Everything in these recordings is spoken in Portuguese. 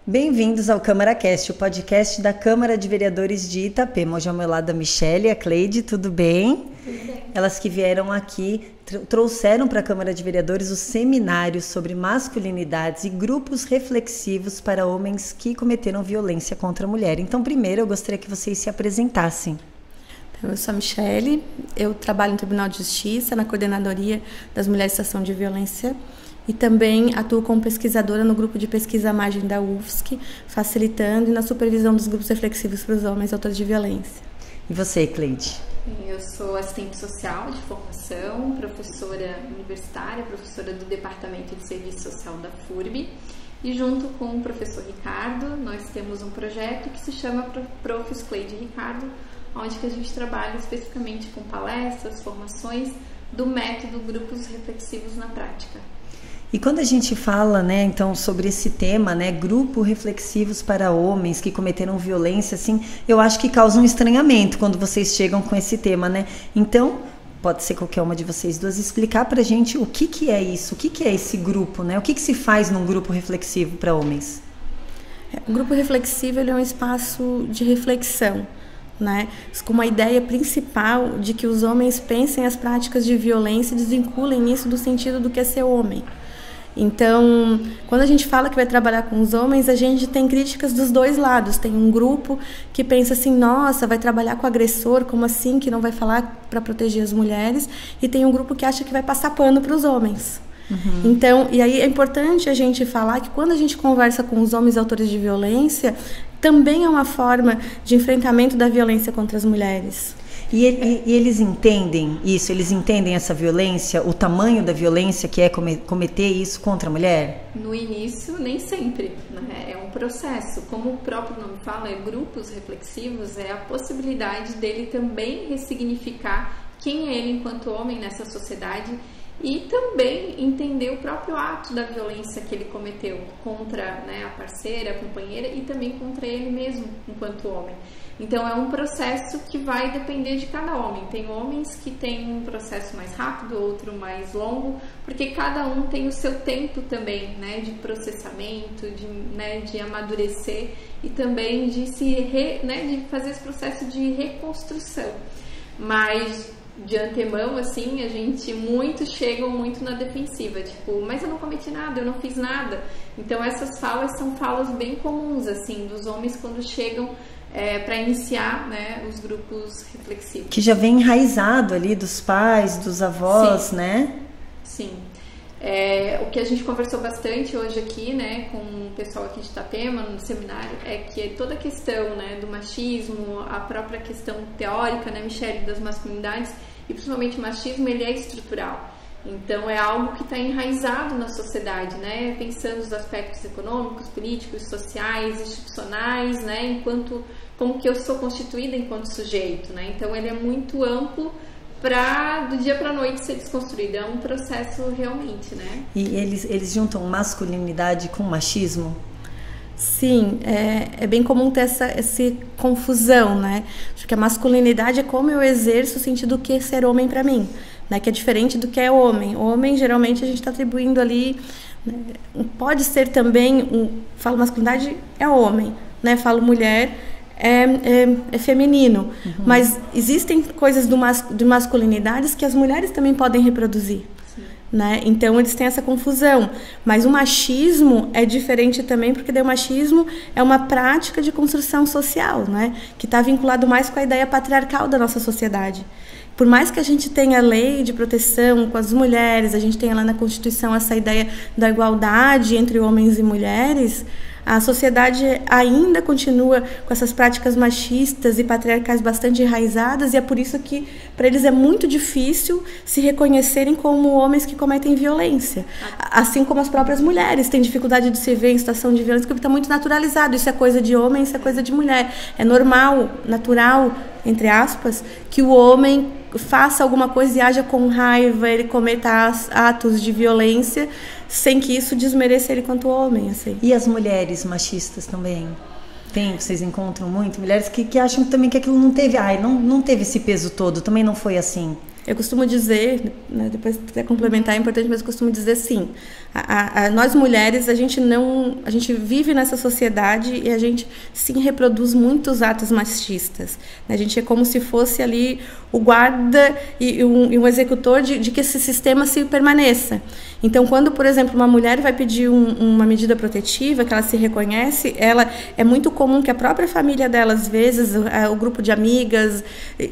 Bem-vindos ao CâmaraCast, o podcast da Câmara de Vereadores de Itapema. Hoje ao meu lado a Michele e a Cleide, tudo bem? Tudo bem. Elas que vieram aqui trouxeram para a Câmara de Vereadores o seminário sobre masculinidades e grupos reflexivos para homens que cometeram violência contra a mulher. Então, primeiro, eu gostaria que vocês se apresentassem. Eu sou a Michele, eu trabalho no Tribunal de Justiça, na coordenadoria das mulheres em situação de violência e também atuo como pesquisadora no grupo de pesquisa à margem da UFSC, facilitando e na supervisão dos grupos reflexivos para os homens autores de violência. E você, Cleide? Eu sou assistente social de formação, professora universitária, professora do Departamento de Serviço Social da FURB. E junto com o professor Ricardo, nós temos um projeto que se chama Profs Cleide e Ricardo, onde que a gente trabalha especificamente com palestras, formações do método Grupos Reflexivos na Prática. E quando a gente fala, então, sobre esse tema, grupo reflexivos para homens que cometeram violência, assim, eu acho que causa um estranhamento quando vocês chegam com esse tema, Então, pode ser qualquer uma de vocês duas explicar pra gente o que é isso, o que é esse grupo, O que se faz num grupo reflexivo para homens? O grupo reflexivo ele é um espaço de reflexão, com uma ideia principal de que os homens pensem as práticas de violência e desvinculem isso do sentido do que é ser homem. Então, quando a gente fala que vai trabalhar com os homens, a gente tem críticas dos dois lados. Tem um grupo que pensa assim, nossa, vai trabalhar com o agressor, como assim, que não vai falar para proteger as mulheres? E tem um grupo que acha que vai passar pano para os homens. Uhum. Então, e aí é importante a gente falar que quando a gente conversa com os homens autores de violência, também é uma forma de enfrentamento da violência contra as mulheres. E eles entendem isso? Eles entendem essa violência, o tamanho da violência que é cometer isso contra a mulher? No início, nem sempre, É um processo. Como o próprio nome fala, grupos reflexivos, é a possibilidade dele também ressignificar quem é ele enquanto homem nessa sociedade e também entender o próprio ato da violência que ele cometeu contra a parceira, a companheira e também contra ele mesmo enquanto homem. Então é um processo que vai depender de cada homem. Tem homens que têm um processo mais rápido, outro mais longo, porque cada um tem o seu tempo também, de processamento, de amadurecer e também de de fazer esse processo de reconstrução. Mas de antemão, assim, muitos chegam muito na defensiva, tipo, mas eu não cometi nada, eu não fiz nada. Então essas falas são falas bem comuns, assim, dos homens quando chegam para iniciar, os grupos reflexivos. Que já vem enraizado ali dos pais, dos avós, Sim. Sim. O que a gente conversou bastante hoje aqui, com o pessoal aqui de Itapema, no seminário, é que toda a questão, do machismo, a própria questão teórica, Michele, das masculinidades, e principalmente o machismo, ele é estrutural. Então, é algo que está enraizado na sociedade, pensando nos aspectos econômicos, políticos, sociais, institucionais, como que eu sou constituída enquanto sujeito, Então, ele é muito amplo para do dia para a noite ser desconstruído. É um processo realmente, E eles juntam masculinidade com machismo? Sim, é bem comum ter essa confusão, Acho que a masculinidade é como eu exerço o sentido do que é ser homem para mim, que é diferente do que é homem. Homem, geralmente, a gente está atribuindo ali, pode ser também, falo masculinidade, é homem, Falo mulher, é feminino. Uhum. Mas existem coisas de masculinidades que as mulheres também podem reproduzir. Então eles têm essa confusão, mas o machismo é diferente também, porque daí o machismo é uma prática de construção social, que está vinculado mais com a ideia patriarcal da nossa sociedade. Por mais que a gente tenha lei de proteção com as mulheres, a gente tenha lá na Constituição essa ideia da igualdade entre homens e mulheres, a sociedade ainda continua com essas práticas machistas e patriarcais bastante enraizadas, e é por isso que para eles é muito difícil se reconhecerem como homens que cometem violência. Assim como as próprias mulheres têm dificuldade de se ver em situação de violência, porque está muito naturalizado. Isso é coisa de homem, isso é coisa de mulher. É normal, natural, entre aspas, que o homem faça alguma coisa e haja com raiva, ele cometa atos de violência, sem que isso desmereça ele quanto homem, assim. E as mulheres machistas também? Vocês encontram muito mulheres que acham também que aquilo não teve, não teve esse peso todo, também não foi assim? Eu costumo dizer, né, depois quiser complementar é importante, mas eu costumo dizer assim, nós mulheres, a gente vive nessa sociedade e a gente sim reproduz muitos atos machistas, né? A gente é como se fosse ali o guarda e um executor de que esse sistema se permaneça. Então, quando, por exemplo, uma mulher vai pedir uma medida protetiva, que ela se reconhece, é muito comum que a própria família dela, às vezes, o grupo de amigas,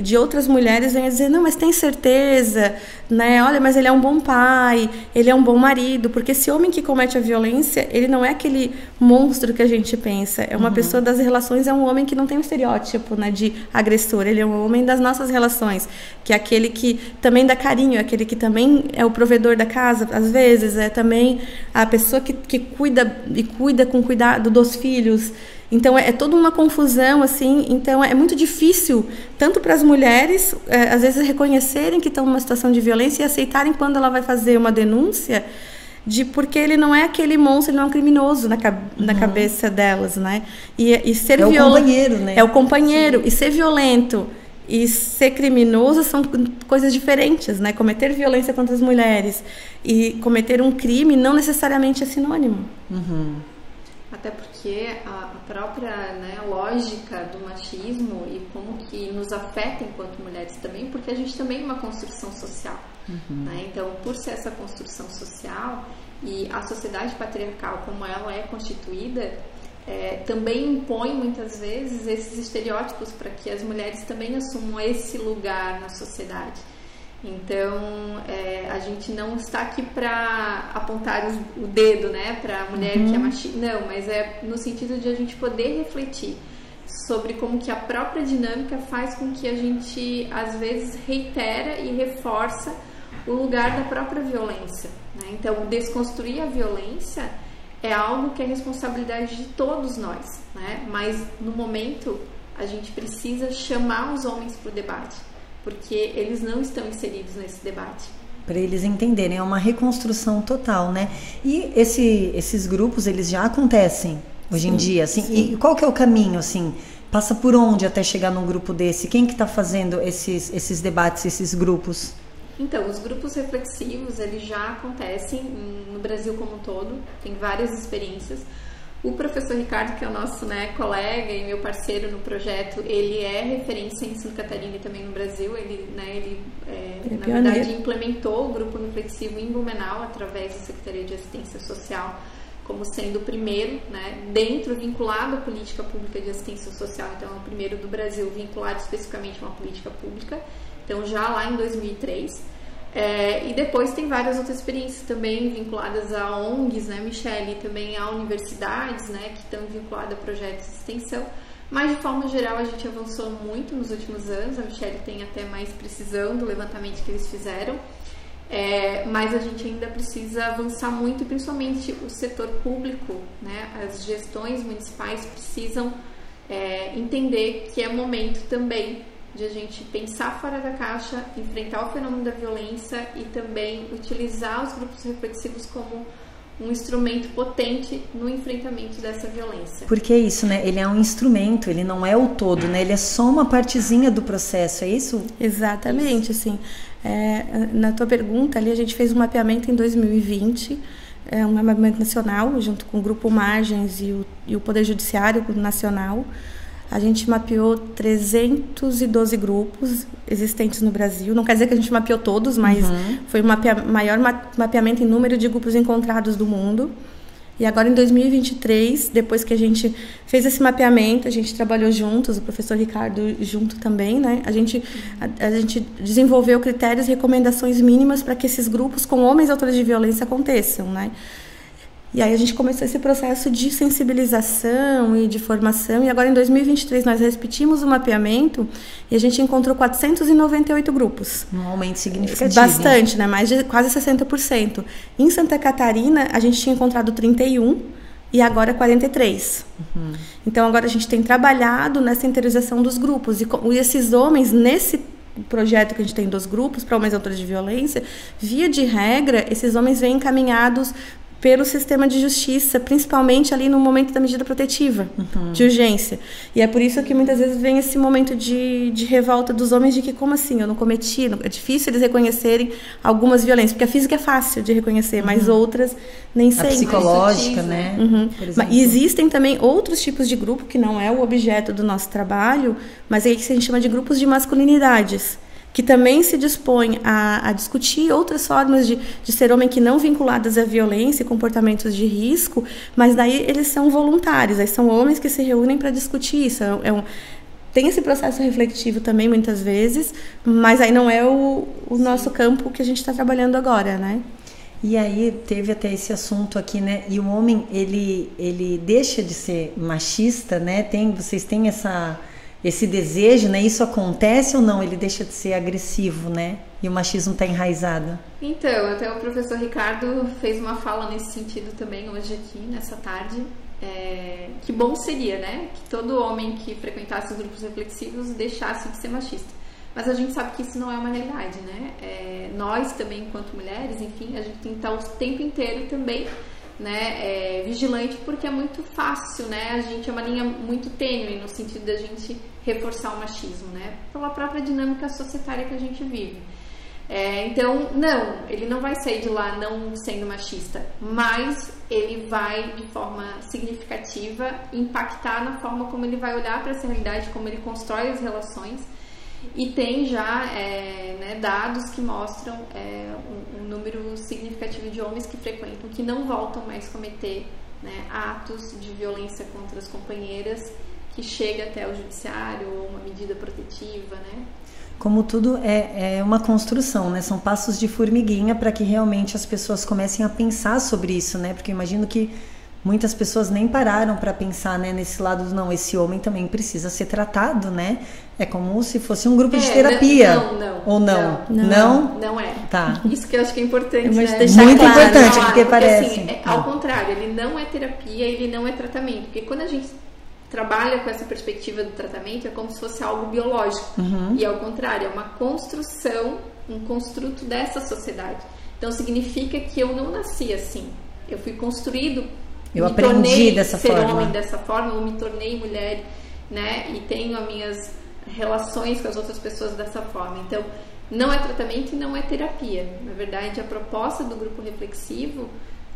de outras mulheres, venha dizer, não, mas tem certeza, né? Olha, mas ele é um bom pai, ele é um bom marido, porque esse homem que comete a violência, ele não é aquele monstro que a gente pensa, é uma pessoa das relações, é um homem que não tem um estereótipo, né, de agressor, ele é um homem das nossas relações, que é aquele que também dá carinho, é aquele que também é o provedor da casa, às vezes, é também a pessoa que cuida com cuidado dos filhos. Então, é toda uma confusão, assim. Então, é muito difícil, tanto para as mulheres, às vezes, reconhecerem que estão numa situação de violência e aceitarem quando ela vai fazer uma denúncia, porque ele não é aquele monstro, ele não é um criminoso na cabeça delas, né? E ser o companheiro, né? É o companheiro. Sim. E ser violento e ser criminoso são coisas diferentes, né? Cometer violência contra as mulheres e cometer um crime não necessariamente é sinônimo. Até porque a própria, né, lógica do machismo e como que nos afeta enquanto mulheres também, porque a gente também é uma construção social. Né? Então, por ser essa construção social e a sociedade patriarcal como ela é constituída, também impõe muitas vezes esses estereótipos para que as mulheres também assumam esse lugar na sociedade. Então, a gente não está aqui para apontar o dedo, né, para a mulher que é machista, não, mas é no sentido de a gente poder refletir sobre como que a própria dinâmica faz com que a gente, às vezes, reitera e reforça o lugar da própria violência, né? Então, desconstruir a violência é algo que é responsabilidade de todos nós, né? Mas, no momento, a gente precisa chamar os homens para o debate, porque eles não estão inseridos nesse debate. Para eles entenderem, é uma reconstrução total, né? E esses grupos, eles já acontecem hoje em dia, assim. Sim. E qual que é o caminho, assim? Passa por onde até chegar num grupo desse? Quem que está fazendo esses debates, esses grupos? Então, os grupos reflexivos, eles já acontecem no Brasil como um todo, tem várias experiências. O professor Ricardo, que é o nosso, né, colega e meu parceiro no projeto, ele é referência em Santa Catarina e também no Brasil. Ele na verdade, implementou o grupo reflexivo em Blumenau através da Secretaria de Assistência Social, como sendo o primeiro, né, vinculado à política pública de assistência social. Então, é o primeiro do Brasil vinculado especificamente a uma política pública. Então, já lá em 2003. E depois tem várias outras experiências também vinculadas a ONGs, né, Michele, e também a universidades, né, que estão vinculadas a projetos de extensão. Mas, de forma geral, a gente avançou muito nos últimos anos. A Michele tem até mais precisão do levantamento que eles fizeram. Mas a gente ainda precisa avançar muito, principalmente o setor público, né, as gestões municipais precisam entender que é momento também de a gente pensar fora da caixa, enfrentar o fenômeno da violência e também utilizar os grupos reflexivos como um instrumento potente no enfrentamento dessa violência. Porque é isso, né? Ele é um instrumento, ele não é o todo, né? Ele é só uma partezinha do processo, é isso? Exatamente, assim. Na tua pergunta ali, a gente fez um mapeamento em 2020, um mapeamento nacional, junto com o Grupo Margens e o Poder Judiciário Nacional. A gente mapeou 312 grupos existentes no Brasil. Não quer dizer que a gente mapeou todos, mas foi o maior mapeamento em número de grupos encontrados do mundo. E agora, em 2023, depois que a gente fez esse mapeamento, a gente trabalhou juntos, o professor Ricardo junto também, né? A gente desenvolveu critérios e recomendações mínimas para que esses grupos com homens autores de violência aconteçam, né? E aí a gente começou esse processo de sensibilização e de formação. E agora, em 2023, nós repetimos o mapeamento e a gente encontrou 498 grupos. Um aumento significativo. Bastante, né? Mais de quase 60%. Em Santa Catarina, a gente tinha encontrado 31 e agora 43. Então, agora a gente tem trabalhado nessa interiorização dos grupos. E esses homens, nesse projeto que a gente tem dos grupos para homens autores de violência, via de regra, esses homens vêm encaminhados pelo sistema de justiça, principalmente ali no momento da medida protetiva, de urgência. E é por isso que muitas vezes vem esse momento de revolta dos homens, de que como assim, eu não cometi, é difícil eles reconhecerem algumas violências, porque a física é fácil de reconhecer, mas outras nem sempre. A psicológica, né? Mas existem também outros tipos de grupo, que não é o objeto do nosso trabalho, mas é que a gente chama de grupos de masculinidades, que também se dispõe a discutir outras formas de ser homem que não vinculadas à violência e comportamentos de risco, mas daí eles são voluntários, aí são homens que se reúnem para discutir isso. Tem esse processo reflexivo também, muitas vezes, mas aí não é o nosso campo que a gente está trabalhando agora, né? E aí teve até esse assunto aqui, né? E o homem, ele deixa de ser machista, né? Vocês têm esse desejo, né? Isso acontece ou não? Ele deixa de ser agressivo, né? E o machismo está enraizado. Então, até o professor Ricardo fez uma fala nesse sentido também hoje aqui, nessa tarde. Que bom seria, né? Que todo homem que frequentasse os grupos reflexivos deixasse de ser machista. Mas a gente sabe que isso não é uma realidade, né? Nós também, enquanto mulheres, enfim, a gente tem que estar o tempo inteiro também, né, vigilante, porque é muito fácil, né? A gente é uma linha muito tênue no sentido da gente reforçar o machismo, né? Pela própria dinâmica societária que a gente vive. Então, não, ele não vai sair de lá não sendo machista, mas ele vai, de forma significativa, impactar na forma como ele vai olhar para essa realidade, como ele constrói as relações. E tem já dados que mostram um número significativo de homens que frequentam, que não voltam mais a cometer, né, atos de violência contra as companheiras, que chega até o judiciário ou uma medida protetiva, né? Como tudo é uma construção, né? São passos de formiguinha para que realmente as pessoas comecem a pensar sobre isso, né? Porque eu imagino que muitas pessoas nem pararam para pensar, né, nesse lado do não, esse homem também precisa ser tratado, né? É como se fosse um grupo de terapia. Não. Ou não? Não é. Tá. Isso que eu acho que é importante, né? Muito claro, importante, porque parece. Assim, ao contrário, ele não é terapia, ele não é tratamento. Porque quando a gente trabalha com essa perspectiva do tratamento, é como se fosse algo biológico. E ao contrário, é uma construção, um construto dessa sociedade. Então significa que eu não nasci assim. Eu fui construído. Eu aprendi dessa forma. Ser homem dessa forma, eu me tornei mulher, né? E tenho as minhas relações com as outras pessoas dessa forma. Então, não é tratamento e não é terapia. Na verdade, a proposta do grupo reflexivo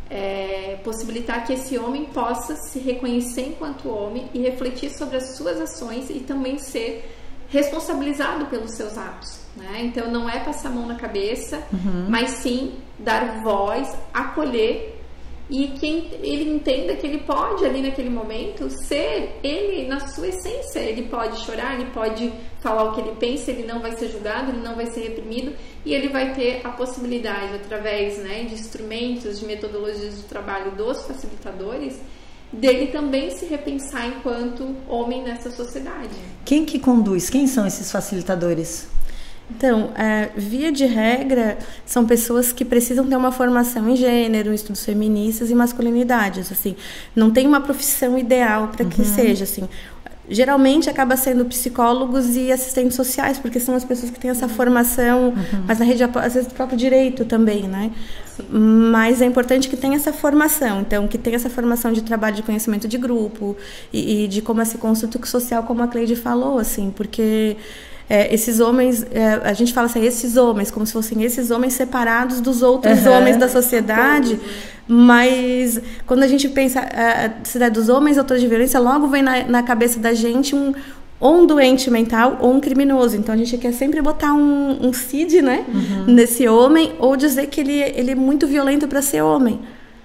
é possibilitar que esse homem possa se reconhecer enquanto homem e refletir sobre as suas ações e também ser responsabilizado pelos seus atos, né? Então, não é passar a mão na cabeça, mas sim dar voz, acolher, e que ele entenda que ele pode ali naquele momento ser ele na sua essência. Ele pode chorar, ele pode falar o que ele pensa, ele não vai ser julgado, ele não vai ser reprimido, e ele vai ter a possibilidade, através, né, de instrumentos, de metodologias de trabalho dos facilitadores, dele também se repensar enquanto homem nessa sociedade. Quem que conduz? Quem são esses facilitadores? Então, via de regra, são pessoas que precisam ter uma formação em gênero, em estudos feministas e masculinidades, assim. Não tem uma profissão ideal para que seja, assim. Geralmente acaba sendo psicólogos e assistentes sociais, porque são as pessoas que têm essa formação, mas na rede, às vezes, do próprio direito também, né? Sim. Mas é importante que tenha essa formação, então, que tenha essa formação de trabalho de conhecimento de grupo e de como esse construto social, como a Cleide falou, assim, porque esses homens, a gente fala assim, esses homens, como se fossem esses homens separados dos outros homens da sociedade, mas quando a gente pensa a cidade dos homens autores de violência, logo vem na cabeça da gente ou um doente mental ou um criminoso. Então a gente quer sempre botar um CID, né, nesse homem, ou dizer que ele é muito violento para ser homem.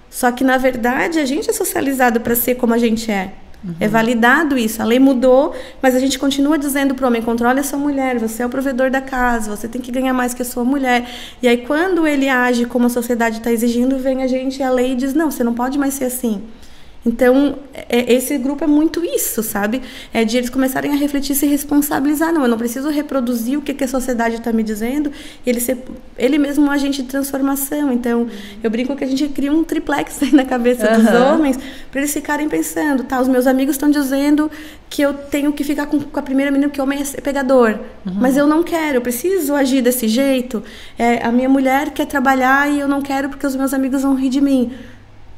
Só que na verdade a gente é socializado para ser como a gente é. É validado isso, a lei mudou, mas a gente continua dizendo para o homem, controle a sua mulher, você é o provedor da casa, você tem que ganhar mais que a sua mulher. E aí quando ele age como a sociedade está exigindo, vem a gente, a lei diz, não, você não pode mais ser assim. Então, esse grupo é muito isso, sabe? É de eles começarem a refletir e se responsabilizar. Não, eu não preciso reproduzir o que a sociedade está me dizendo, e ele ser ele mesmo um agente de transformação. Então, eu brinco que a gente cria um triplex aí na cabeça dos homens, para eles ficarem pensando, tá, os meus amigos estão dizendo que eu tenho que ficar com a primeira menina, que o homem é pegador. Mas eu não quero, eu preciso agir desse jeito. A minha mulher quer trabalhar e eu não quero porque os meus amigos vão rir de mim.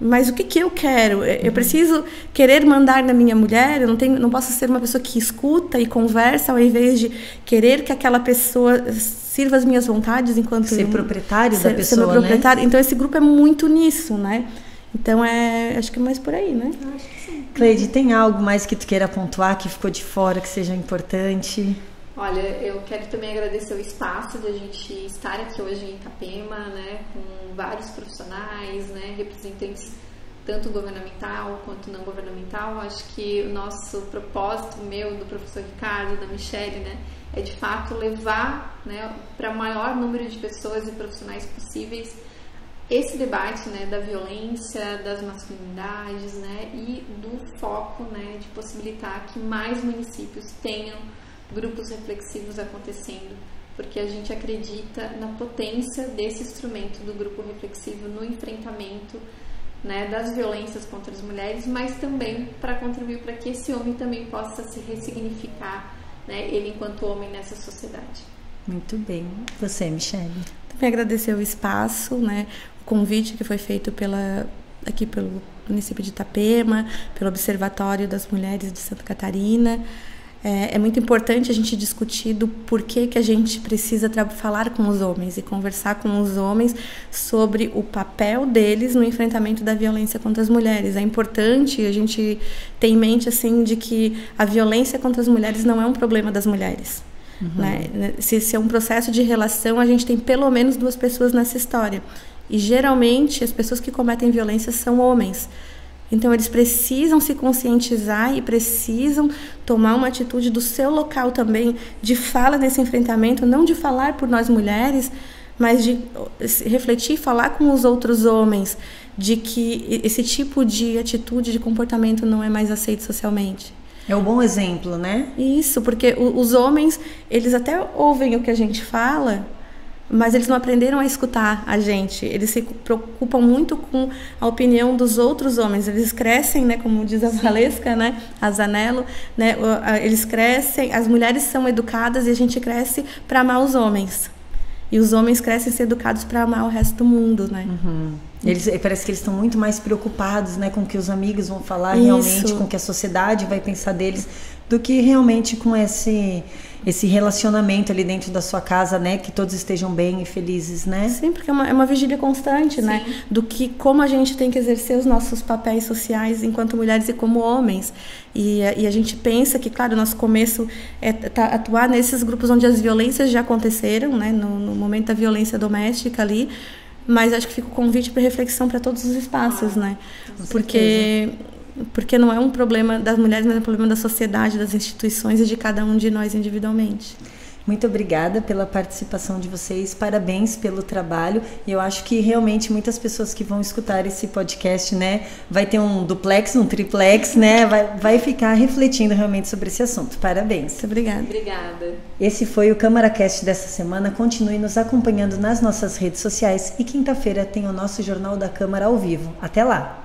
mas o que eu quero? Eu preciso querer mandar na minha mulher? Eu não posso ser uma pessoa que escuta e conversa ao invés de querer que aquela pessoa sirva as minhas vontades enquanto... Ser proprietário da pessoa, ser meu proprietário. Né? Então, esse grupo é muito nisso, né? Então, acho que é mais por aí, né? Acho que sim. Cleide, tem algo mais que tu queira pontuar, que ficou de fora, que seja importante? Olha, eu quero também agradecer o espaço de a gente estar aqui hoje em Itapema, né, com vários profissionais, né, representantes tanto governamental quanto não governamental. Acho que o nosso propósito, meu, do professor Ricardo, da Michele, né, é de fato levar, né, para o maior número de pessoas e profissionais possíveis esse debate, né, da violência, das masculinidades, né, e do foco, né, de possibilitar que mais municípios tenham grupos reflexivos acontecendo, porque a gente acredita na potência desse instrumento do grupo reflexivo no enfrentamento, né, das violências contra as mulheres, mas também para contribuir para que esse homem também possa se ressignificar, né, ele enquanto homem nessa sociedade. Muito bem. Você, Michele? Também agradecer o espaço, né, o convite que foi feito aqui pelo município de Itapema, pelo Observatório das Mulheres de Santa Catarina. É muito importante a gente discutir do porquê que a gente precisa falar com os homens e conversar com os homens sobre o papel deles no enfrentamento da violência contra as mulheres. É importante a gente ter em mente assim, de que a violência contra as mulheres não é um problema das mulheres. Uhum. Né? Se é um processo de relação, a gente tem pelo menos 2 pessoas nessa história. E geralmente as pessoas que cometem violência são homens. Então, eles precisam se conscientizar e precisam tomar uma atitude do seu local também de fala nesse enfrentamento, não de falar por nós mulheres, mas de refletir, falar com os outros homens, de que esse tipo de atitude, de comportamento não é mais aceito socialmente. É um bom exemplo, né? Isso, porque os homens, eles até ouvem o que a gente fala, mas eles não aprenderam a escutar a gente. Eles se preocupam muito com a opinião dos outros homens. Eles crescem, né, como diz a Valesca, né, a Zanello, né, eles crescem, as mulheres são educadas e a gente cresce para amar os homens. E os homens crescem a ser educados para amar o resto do mundo, né? Uhum. Parece que eles estão muito mais preocupados, né, com o que os amigos vão falar, Isso. realmente, com o que a sociedade vai pensar deles, do que realmente com esse relacionamento ali dentro da sua casa, né, que todos estejam bem e felizes, né? Sim, porque é uma vigília constante, Sim. né, do que como a gente tem que exercer os nossos papéis sociais enquanto mulheres e como homens. E a gente pensa que, claro, o nosso começo é atuar nesses grupos onde as violências já aconteceram, né, no momento da violência doméstica ali, mas acho que fica o convite para reflexão para todos os espaços, né? Porque não é um problema das mulheres, mas é um problema da sociedade, das instituições e de cada um de nós individualmente. Muito obrigada pela participação de vocês, parabéns pelo trabalho. E eu acho que realmente muitas pessoas que vão escutar esse podcast, né, vai ter um duplex, um triplex, né, vai ficar refletindo realmente sobre esse assunto. Parabéns. Muito obrigada. Obrigada. Esse foi o CâmaraCast dessa semana. Continue nos acompanhando nas nossas redes sociais e quinta-feira tem o nosso Jornal da Câmara ao vivo. Até lá!